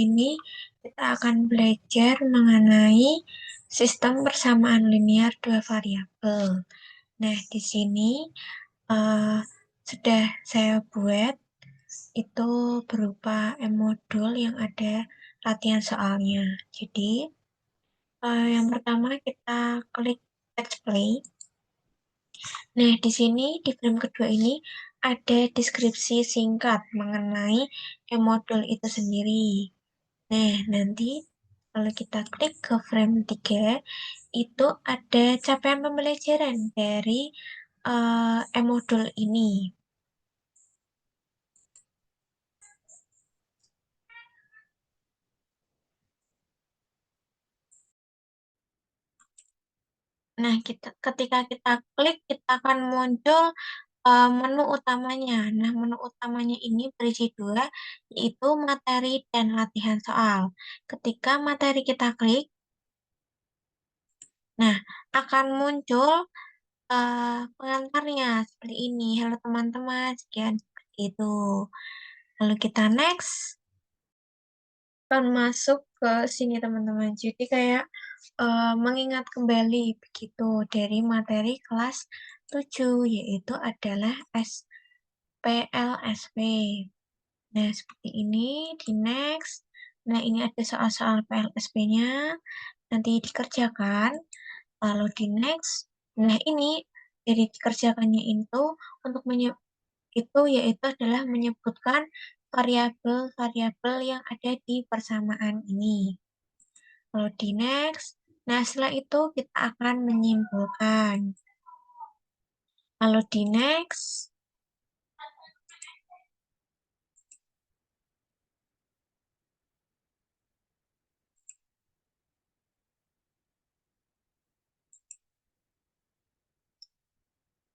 Ini kita akan belajar mengenai sistem persamaan linear dua variabel. Nah, di sini sudah saya buat itu berupa modul yang ada latihan soalnya. Jadi, yang pertama kita klik text play. Nah, di sini di frame kedua ini ada deskripsi singkat mengenai modul itu sendiri. Nah, nanti kalau kita klik ke frame 3, itu ada capaian pembelajaran dari modul ini. Nah, ketika kita klik, kita akan muncul menu utamanya. Nah, menu utamanya ini berisi dua, yaitu materi dan latihan soal. Ketika materi kita klik, nah, akan muncul pengantarnya seperti ini. Halo teman-teman, sekian seperti itu. Lalu kita next, akan masuk ke sini teman-teman. Jadi kayak mengingat kembali begitu dari materi kelas 7, yaitu adalah SPLSP. Nah, seperti ini di next. Nah, ini ada soal-soal PLSP-nya. Nanti dikerjakan. Lalu di next. Nah, ini dari dikerjakannya itu untuk itu yaitu adalah menyebutkan variabel-variabel yang ada di persamaan ini. Lalu di next. Nah, setelah itu kita akan menyimpulkan. Lalu di next.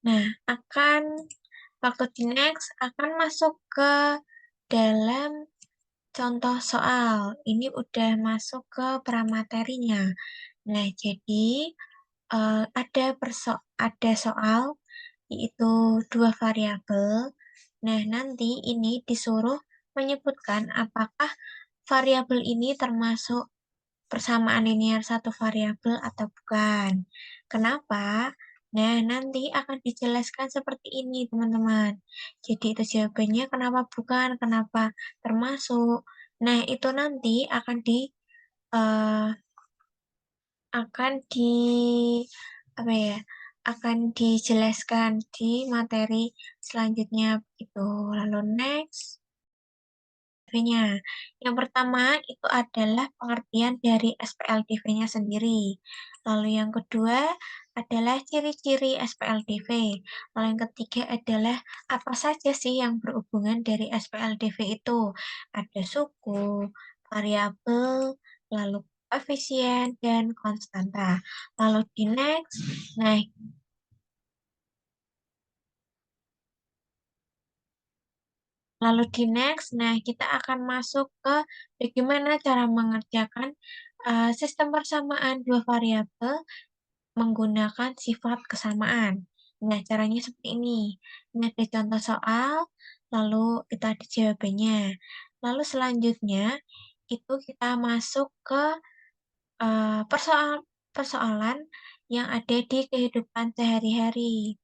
Nah, waktu di next akan masuk ke dalam contoh soal. Ini udah masuk ke pramaterinya. Nah, jadi ada soal yaitu dua variabel. Nah, nanti ini disuruh menyebutkan apakah variabel ini termasuk persamaan linear satu variabel atau bukan. Kenapa? Nah, nanti akan dijelaskan seperti ini, teman-teman. Jadi, itu jawabannya kenapa bukan, kenapa termasuk. Nah, itu nanti eh, akan di apa ya? Akan dijelaskan di materi selanjutnya itu. Lalu next. nya. Yang pertama itu adalah pengertian dari SPLDV-nya sendiri. Lalu yang kedua adalah ciri-ciri SPLDV. Lalu yang ketiga adalah apa saja sih yang berhubungan dari SPLDV itu. Ada suku, variabel, lalu koefisien, dan konstanta. Lalu di next, nah Lalu di next, nah kita akan masuk ke bagaimana cara mengerjakan sistem persamaan dua variabel menggunakan sifat kesamaan. Nah, caranya seperti ini. Ini ada contoh soal, lalu kita ada jawabannya. Lalu selanjutnya, itu kita masuk ke persoalan yang ada di kehidupan sehari-hari.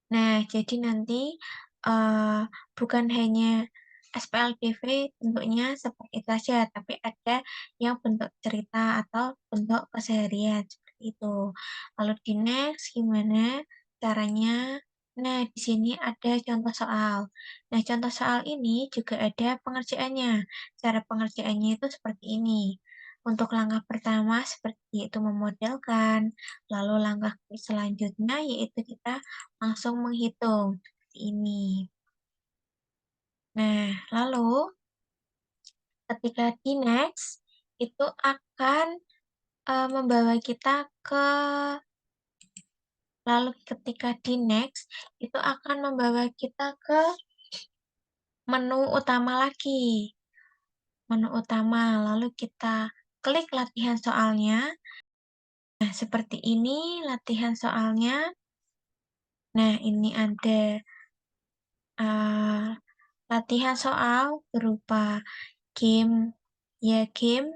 Nah, jadi nanti uh, bukan hanya SPLDV bentuknya seperti itu saja, tapi ada yang bentuk cerita atau bentuk keseharian seperti itu. Lalu di next gimana caranya? Nah, di sini ada contoh soal. Nah, contoh soal ini juga ada pengerjaannya. Cara pengerjaannya itu seperti ini. Untuk langkah pertama seperti itu memodelkan, lalu langkah selanjutnya yaitu kita langsung menghitung seperti ini. Nah, lalu ketika di next itu akan membawa kita ke lalu ketika di next itu akan membawa kita ke menu utama lagi. Menu utama, lalu kita klik latihan soalnya. Nah, seperti ini latihan soalnya. Nah, ini ada latihan soal berupa game, ya game,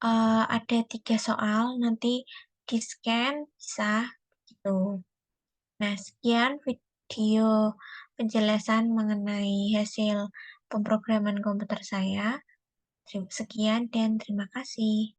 ada 3 soal, nanti di-scan bisa, gitu. Nah, sekian video penjelasan mengenai hasil pemrograman komputer saya. Sekian dan terima kasih.